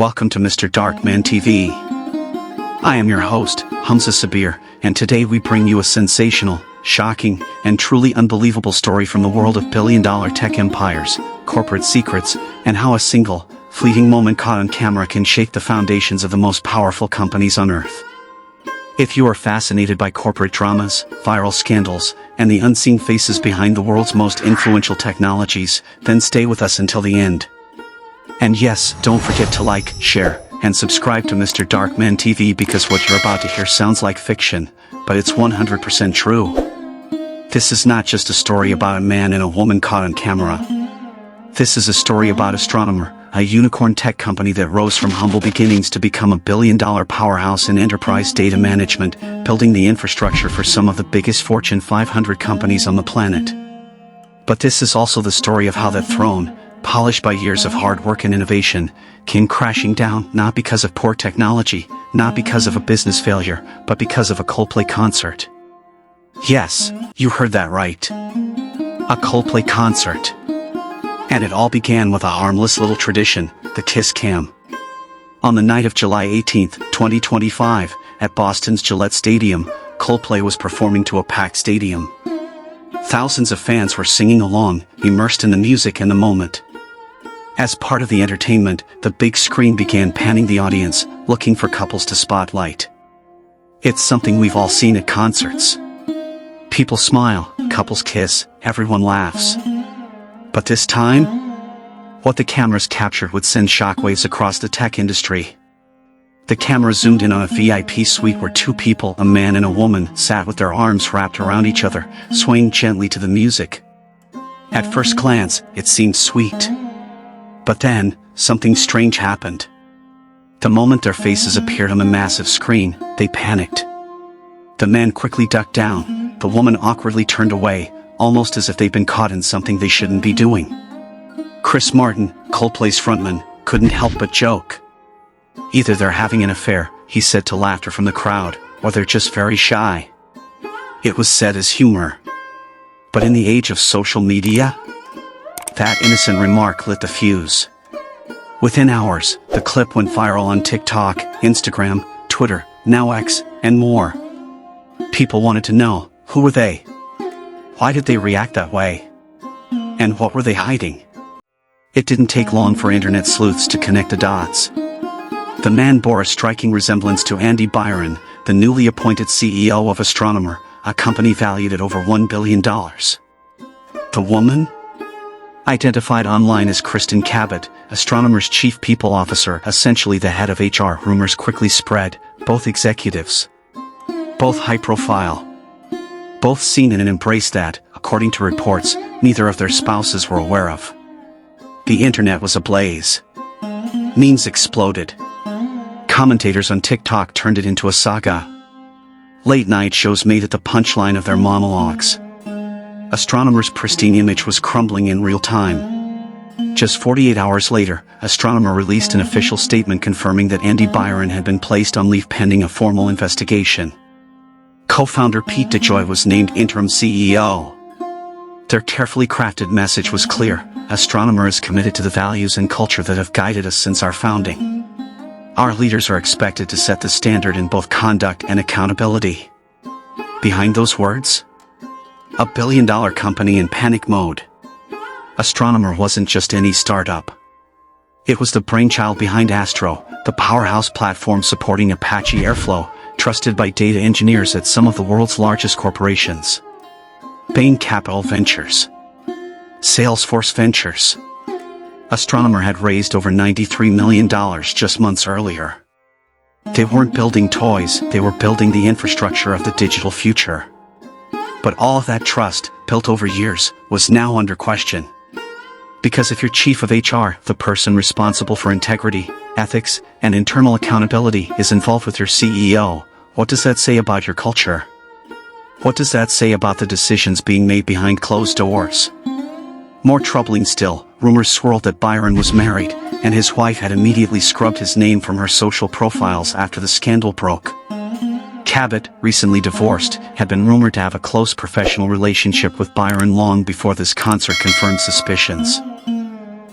Welcome to Mr. Darkman TV. I am your host, Hamza Sabir, and today we bring you a sensational, shocking, and truly unbelievable story from the world of billion-dollar tech empires, corporate secrets, and how a single, fleeting moment caught on camera can shake the foundations of the most powerful companies on Earth. If you are fascinated by corporate dramas, viral scandals, and the unseen faces behind the world's most influential technologies, then stay with us until the end. And yes, don't forget to like, share, and subscribe to Mr. Darkman TV because what you're about to hear sounds like fiction, but it's 100% true. This is not just a story about a man and a woman caught on camera. This is a story about Astronomer, a unicorn tech company that rose from humble beginnings to become a billion-dollar powerhouse in enterprise data management, building the infrastructure for some of the biggest Fortune 500 companies on the planet. But this is also the story of how that throne, polished by years of hard work and innovation, came crashing down not because of poor technology, not because of a business failure, but because of a Coldplay concert. Yes, you heard that right. A Coldplay concert. And it all began with a harmless little tradition, the Kiss Cam. On the night of July 18, 2025, at Boston's Gillette Stadium, Coldplay was performing to a packed stadium. Thousands of fans were singing along, immersed in the music and the moment. As part of the entertainment, the big screen began panning the audience, looking for couples to spotlight. It's something we've all seen at concerts. People smile, couples kiss, everyone laughs. But this time, what the cameras captured would send shockwaves across the tech industry. The camera zoomed in on a VIP suite where two people, a man and a woman, sat with their arms wrapped around each other, swaying gently to the music. At first glance, it seemed sweet. But then, something strange happened. The moment their faces appeared on the massive screen, they panicked. The man quickly ducked down, the woman awkwardly turned away, almost as if they'd been caught in something they shouldn't be doing. Chris Martin, Coldplay's frontman, couldn't help but joke. Either they're having an affair, he said to laughter from the crowd, or they're just very shy. It was said as humor. But in the age of social media, that innocent remark lit the fuse. Within hours, the clip went viral on TikTok, Instagram, Twitter, now X, and more. People wanted to know, who were they? Why did they react that way? And what were they hiding? It didn't take long for internet sleuths to connect the dots. The man bore a striking resemblance to Andy Byron, the newly appointed CEO of Astronomer, a company valued at over $1 billion. The woman? Identified online as Kristin Cabot, Astronomer's chief people officer, essentially the head of HR. Rumors quickly spread, both executives. Both high profile. Both seen in an embrace that, according to reports, neither of their spouses were aware of. The internet was ablaze. Memes exploded. Commentators on TikTok turned it into a saga. Late-night shows made it the punchline of their monologues. Astronomer's pristine image was crumbling in real time. Just 48 hours later, Astronomer released an official statement confirming that Andy Byron had been placed on leave pending a formal investigation. Co-founder Pete DeJoy was named interim CEO. Their carefully crafted message was clear: Astronomer is committed to the values and culture that have guided us since our founding. Our leaders are expected to set the standard in both conduct and accountability. Behind those words? A billion-dollar company in panic mode. Astronomer wasn't just any startup. It was the brainchild behind Astro, the powerhouse platform supporting Apache Airflow, trusted by data engineers at some of the world's largest corporations. Bain Capital Ventures. Salesforce Ventures. Astronomer had raised over $93 million just months earlier. They weren't building toys, they were building the infrastructure of the digital future. But all of that trust, built over years, was now under question. Because if your chief of HR, the person responsible for integrity, ethics, and internal accountability, is involved with your CEO, what does that say about your culture? What does that say about the decisions being made behind closed doors? More troubling still, rumors swirled that Byron was married, and his wife had immediately scrubbed his name from her social profiles after the scandal broke. Cabot, recently divorced, had been rumored to have a close professional relationship with Byron long before this concert confirmed suspicions.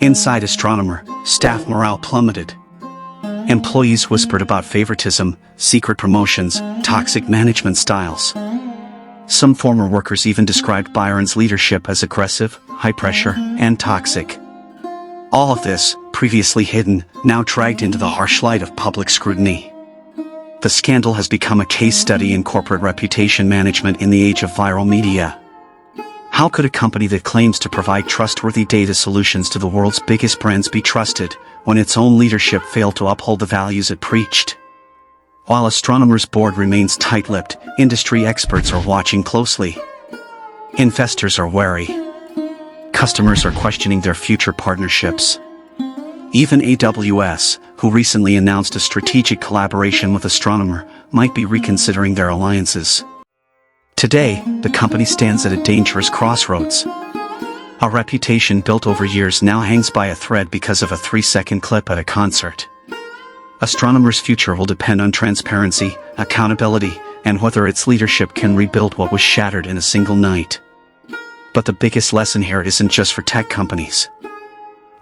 Inside Astronomer, staff morale plummeted. Employees whispered about favoritism, secret promotions, toxic management styles. Some former workers even described Byron's leadership as aggressive, high-pressure, and toxic. All of this, previously hidden, now dragged into the harsh light of public scrutiny. The scandal has become a case study in corporate reputation management in the age of viral media. How could a company that claims to provide trustworthy data solutions to the world's biggest brands be trusted, when its own leadership failed to uphold the values it preached? While Astronomer's board remains tight-lipped, industry experts are watching closely. Investors are wary. Customers are questioning their future partnerships. Even AWS, who recently announced a strategic collaboration with Astronomer, might be reconsidering their alliances. Today, the company stands at a dangerous crossroads. A reputation built over years now hangs by a thread because of a 3-second clip at a concert. Astronomer's future will depend on transparency, accountability, and whether its leadership can rebuild what was shattered in a single night. But the biggest lesson here isn't just for tech companies.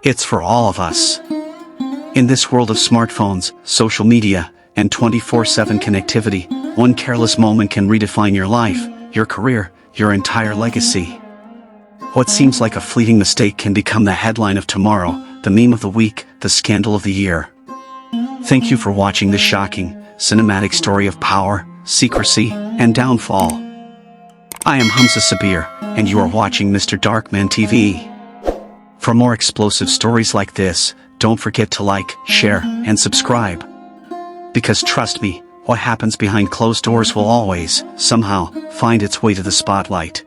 It's for all of us. In this world of smartphones, social media, and 24/7 connectivity, one careless moment can redefine your life, your career, your entire legacy. What seems like a fleeting mistake can become the headline of tomorrow, the meme of the week, the scandal of the year. Thank you for watching this shocking, cinematic story of power, secrecy, and downfall. I am Hamza Sabir, and you are watching Mr. Darkman TV. For more explosive stories like this, don't forget to like, share, and subscribe. Because trust me, what happens behind closed doors will always, somehow, find its way to the spotlight.